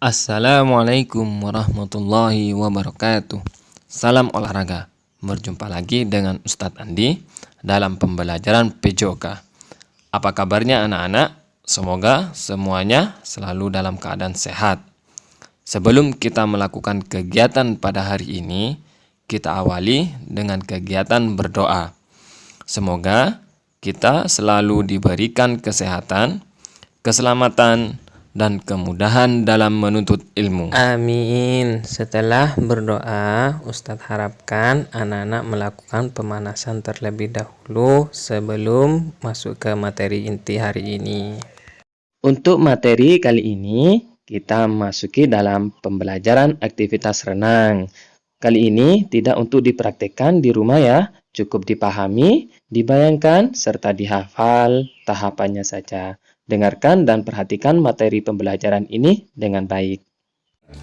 Assalamualaikum warahmatullahi wabarakatuh. Salam olahraga. Berjumpa lagi dengan Ustadz Andi dalam pembelajaran PJOK. Apa kabarnya anak-anak? Semoga semuanya selalu dalam keadaan sehat. Sebelum kita melakukan kegiatan pada hari ini, kita awali dengan kegiatan berdoa. Semoga kita selalu diberikan kesehatan, keselamatan, dan kemudahan dalam menuntut ilmu. Amin. Setelah berdoa, Ustadz harapkan anak-anak melakukan pemanasan terlebih dahulu sebelum masuk ke materi inti hari ini. Untuk materi kali ini, kita masuki dalam pembelajaran aktivitas renang. Kali ini tidak untuk dipraktekkan di rumah ya, cukup dipahami, dibayangkan, serta dihafal tahapannya saja. Dengarkan dan perhatikan materi pembelajaran ini dengan baik.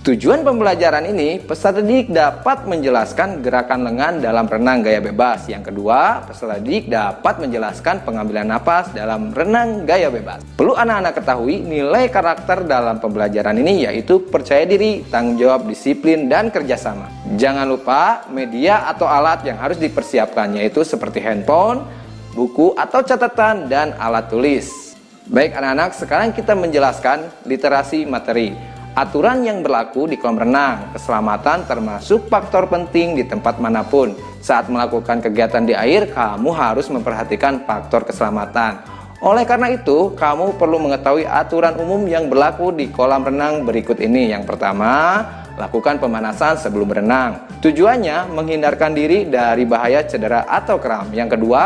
Tujuan pembelajaran ini, peserta didik dapat menjelaskan gerakan lengan dalam renang gaya bebas. Yang kedua, peserta didik dapat menjelaskan pengambilan napas dalam renang gaya bebas. Perlu anak-anak ketahui nilai karakter dalam pembelajaran ini yaitu percaya diri, tanggung jawab, disiplin, dan kerjasama. Jangan lupa media atau alat yang harus dipersiapkan yaitu seperti handphone, buku atau catatan, dan alat tulis. Baik anak-anak, sekarang kita menjelaskan literasi materi. Aturan yang berlaku di kolam renang, keselamatan termasuk faktor penting di tempat manapun. Saat melakukan kegiatan di air, kamu harus memperhatikan faktor keselamatan. Oleh karena itu, kamu perlu mengetahui aturan umum yang berlaku di kolam renang berikut ini. Yang pertama, lakukan pemanasan sebelum berenang. Tujuannya menghindarkan diri dari bahaya cedera atau kram. Yang kedua,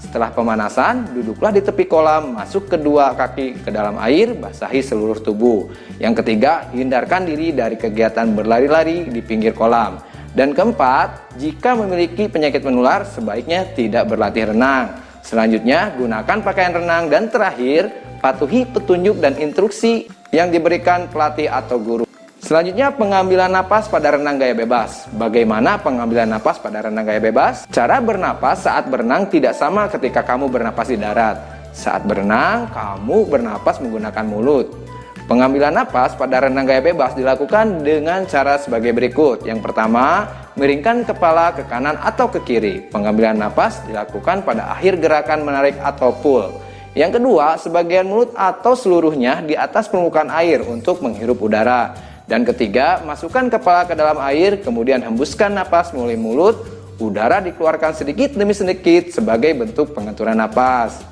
setelah pemanasan, duduklah di tepi kolam, masuk kedua kaki ke dalam air, basahi seluruh tubuh. Yang ketiga, hindarkan diri dari kegiatan berlari-lari di pinggir kolam. Dan keempat, jika memiliki penyakit menular, sebaiknya tidak berlatih renang. Selanjutnya, gunakan pakaian renang. Dan terakhir, patuhi petunjuk dan instruksi yang diberikan pelatih atau guru. Selanjutnya, pengambilan napas pada renang gaya bebas. Bagaimana pengambilan napas pada renang gaya bebas? Cara bernapas saat berenang tidak sama ketika kamu bernapas di darat. Saat berenang, kamu bernapas menggunakan mulut. Pengambilan napas pada renang gaya bebas dilakukan dengan cara sebagai berikut. Yang pertama, miringkan kepala ke kanan atau ke kiri. Pengambilan napas dilakukan pada akhir gerakan menarik atau pull. Yang kedua, sebagian mulut atau seluruhnya di atas permukaan air untuk menghirup udara. Dan ketiga, masukkan kepala ke dalam air, kemudian hembuskan napas melalui mulut. Udara dikeluarkan sedikit demi sedikit sebagai bentuk pengaturan napas.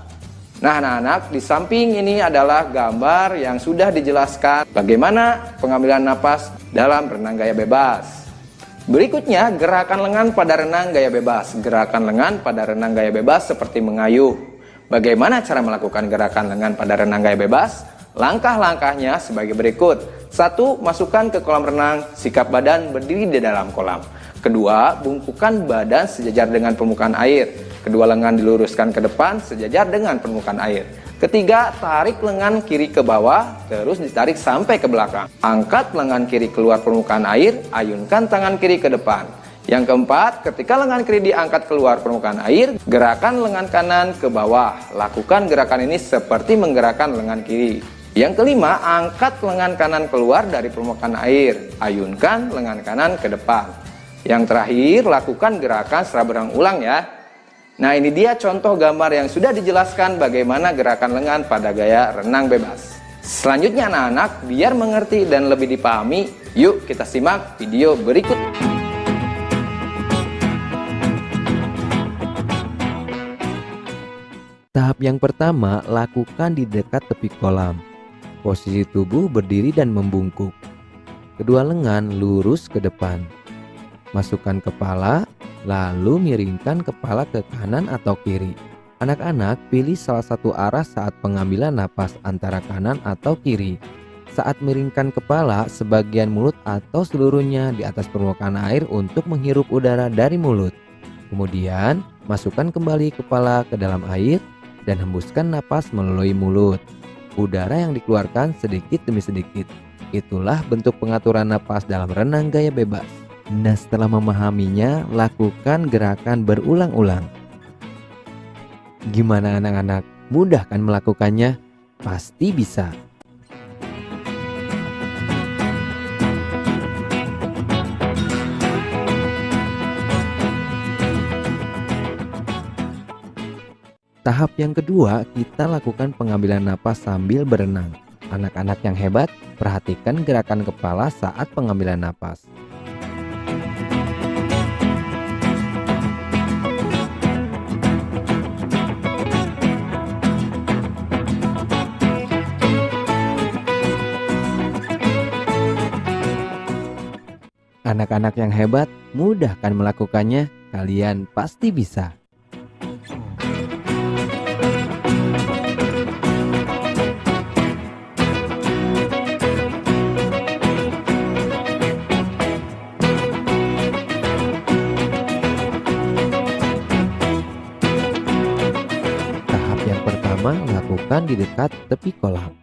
Nah anak-anak, di samping ini adalah gambar yang sudah dijelaskan bagaimana pengambilan napas dalam renang gaya bebas. Berikutnya, gerakan lengan pada renang gaya bebas. Gerakan lengan pada renang gaya bebas seperti mengayuh. Bagaimana cara melakukan gerakan lengan pada renang gaya bebas? Langkah-langkahnya sebagai berikut. 1. Masukkan ke kolam renang, sikap badan berdiri di dalam kolam. Kedua, bungkukkan badan sejajar dengan permukaan air. Kedua lengan diluruskan ke depan sejajar dengan permukaan air. Ketiga, tarik lengan kiri ke bawah, terus ditarik sampai ke belakang. Angkat lengan kiri keluar permukaan air, ayunkan tangan kiri ke depan. Yang keempat, ketika lengan kiri diangkat keluar permukaan air, gerakan lengan kanan ke bawah. Lakukan gerakan ini seperti menggerakkan lengan kiri. Yang kelima, angkat lengan kanan keluar dari permukaan air. Ayunkan lengan kanan ke depan. Yang terakhir, lakukan gerakan setelah berulang ya. Nah ini dia contoh gambar yang sudah dijelaskan bagaimana gerakan lengan pada gaya renang bebas. Selanjutnya anak-anak, biar mengerti dan lebih dipahami, yuk kita simak video berikut. Tahap yang pertama, lakukan di dekat tepi kolam. Posisi tubuh berdiri dan membungkuk. Kedua lengan lurus ke depan. Masukkan kepala, lalu miringkan kepala ke kanan atau kiri. Anak-anak, pilih salah satu arah saat pengambilan napas antara kanan atau kiri. Saat miringkan kepala, sebagian mulut atau seluruhnya di atas permukaan air untuk menghirup udara dari mulut. Kemudian, masukkan kembali kepala ke dalam air dan hembuskan napas melalui mulut. Udara yang dikeluarkan sedikit demi sedikit. Itulah bentuk pengaturan napas dalam renang gaya bebas. Nah, setelah memahaminya, lakukan gerakan berulang-ulang. Gimana anak-anak? Mudah kan melakukannya? Pasti bisa. Tahap yang kedua, kita lakukan pengambilan napas sambil berenang. Anak-anak yang hebat, perhatikan gerakan kepala saat pengambilan napas. Anak-anak yang hebat, mudah kan melakukannya? Kalian pasti bisa. Tahap yang pertama, lakukan di dekat tepi kolam.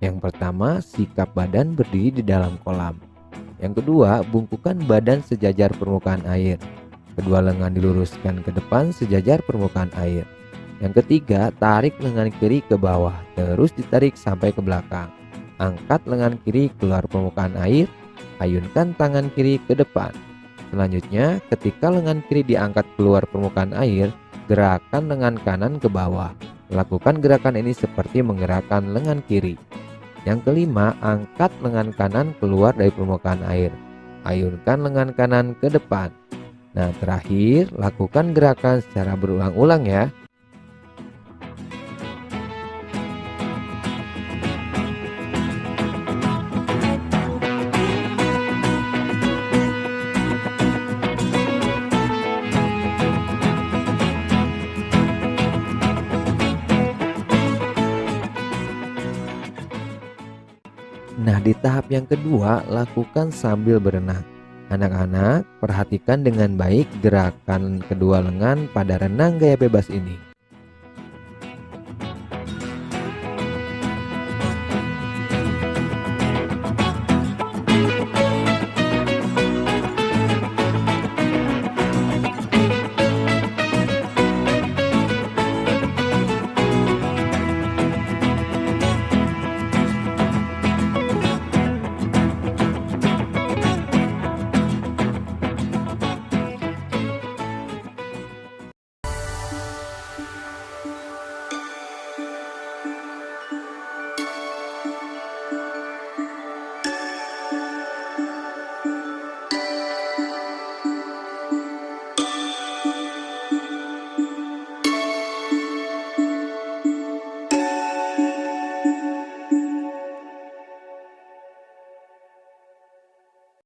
Yang pertama, sikap badan berdiri di dalam kolam. Yang kedua, bungkukan badan sejajar permukaan air. Kedua lengan diluruskan ke depan sejajar permukaan air. Yang ketiga, tarik lengan kiri ke bawah, terus ditarik sampai ke belakang. Angkat lengan kiri keluar permukaan air, ayunkan tangan kiri ke depan. Selanjutnya, ketika lengan kiri diangkat keluar permukaan air, gerakan lengan kanan ke bawah. Lakukan gerakan ini seperti menggerakkan lengan kiri. Yang kelima, angkat lengan kanan keluar dari permukaan air. Ayunkan lengan kanan ke depan. Nah, terakhir, lakukan gerakan secara berulang-ulang ya. Nah, di tahap yang kedua, lakukan sambil berenang. Anak-anak, perhatikan dengan baik gerakan kedua lengan pada renang gaya bebas ini.